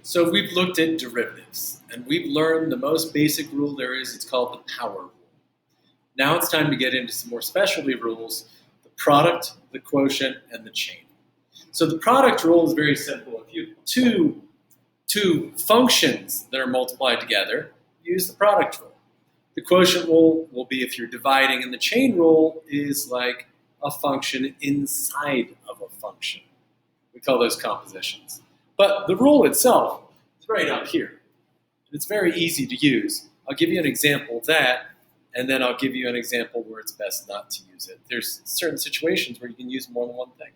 So we've looked at derivatives, and we've learned the most basic rule there is. It's called the power rule. Now it's time to get into some more specialty rules: the product, the quotient, and the chain. So the product rule is very simple. If you have two functions that are multiplied together, use the product rule. The quotient rule will be if you're dividing, and the chain rule is like a function inside of a function. We call those compositions. But the rule itself is right up here. It's very easy to use. I'll give you an example of that, and then I'll give you an example where it's best not to use it. There's certain situations where you can use more than one thing.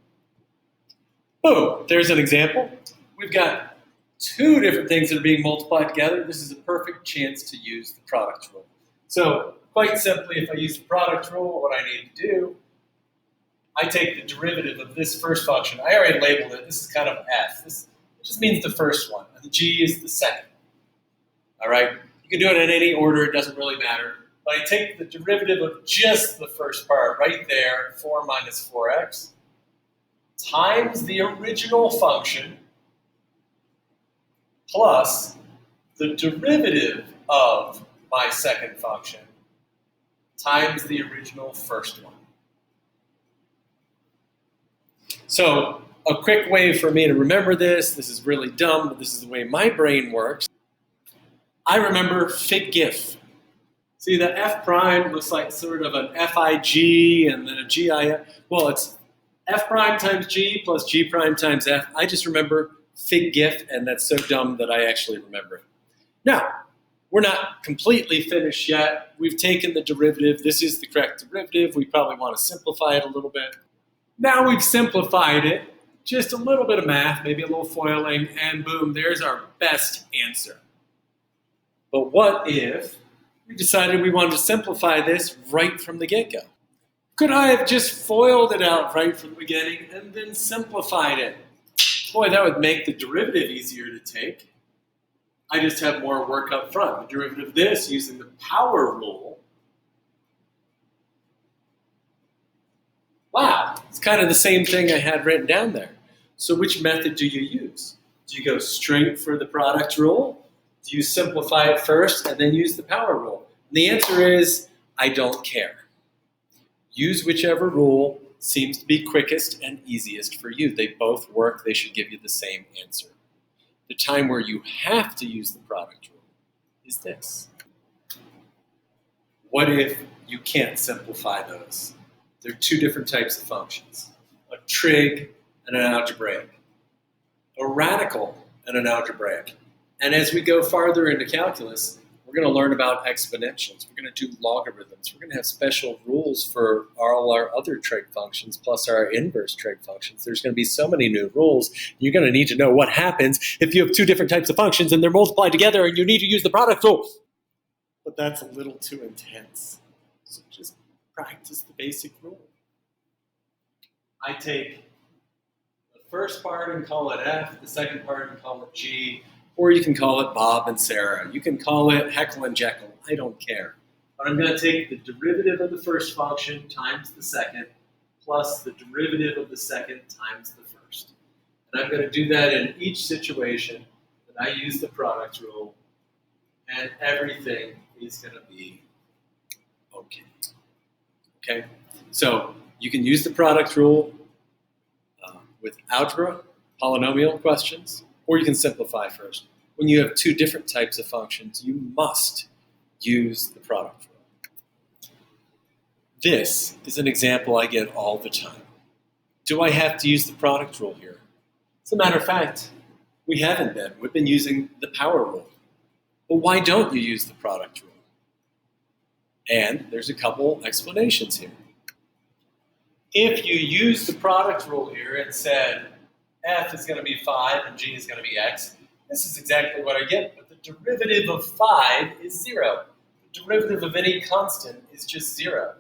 Boom, there's an example. We've got two different things that are being multiplied together. This is a perfect chance to use the product rule. So quite simply, if I use the product rule, what I need to do, I take the derivative of this first function. I already labeled it. This is kind of f. This just means the first one, and the g is the second. All right? You can do it in any order. It doesn't really matter. But I take the derivative of just the first part right there, 4 minus 4x, times the original function plus the derivative of my second function times the original first one. So a quick way for me to remember this is really dumb, but this is the way my brain works. I remember fig-gif. See, the f prime looks like sort of an fig and then a gi. Well, it's f prime times g plus g prime times f. I just remember fig-gif, and that's so dumb that I actually remember it. Now, we're not completely finished yet. We've taken the derivative. This is the correct derivative. We probably want to simplify it a little bit. Now we've simplified it, just a little bit of math, maybe a little foiling, and boom, there's our best answer. But what if we decided we wanted to simplify this right from the get-go? Could I have just foiled it out right from the beginning and then simplified it? Boy, that would make the derivative easier to take. I just have more work up front. The derivative of this using the power rule. Wow, it's kind of the same thing I had written down there. So which method do you use? Do you go straight for the product rule? Do you simplify it first and then use the power rule? And the answer is, I don't care. Use whichever rule seems to be quickest and easiest for you. They both work. They should give you the same answer. The time where you have to use the product rule is this. What if you can't simplify those? There are two different types of functions, a trig and an algebraic, a radical and an algebraic. And as we go farther into calculus, we're going to learn about exponentials. We're going to do logarithms. We're going to have special rules for all our other trig functions, plus our inverse trig functions. There's going to be so many new rules. You're going to need to know what happens if you have two different types of functions and they're multiplied together and you need to use the product rule. But that's a little too intense. So just practice the basic rule. I take the first part and call it f, the second part and call it g, or you can call it Bob and Sarah. You can call it Heckle and Jekyll. I don't care. But I'm going to take the derivative of the first function times the second plus the derivative of the second times the first. And I'm going to do that in each situation that I use the product rule, and everything is going to be okay. Okay? So you can use the product rule with algebra, polynomial questions, or you can simplify first. When you have two different types of functions, you must use the product rule. This is an example I get all the time. Do I have to use the product rule here? As a matter of fact, we haven't been. We've been using the power rule. But why don't you use the product rule? And there's a couple explanations here. If you use the product rule here and said f is going to be 5 and g is going to be x, this is exactly what I get, but the derivative of 5 is 0. The derivative of any constant is just 0.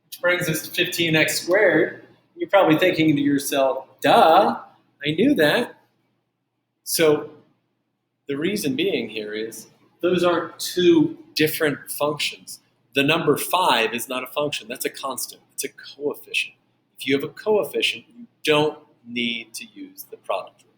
Which brings us to 15x squared. You're probably thinking to yourself, duh, I knew that. So the reason being here is those aren't two different functions. The number 5 is not a function. That's a constant. It's a coefficient. If you have a coefficient, you don't need to use the product rule.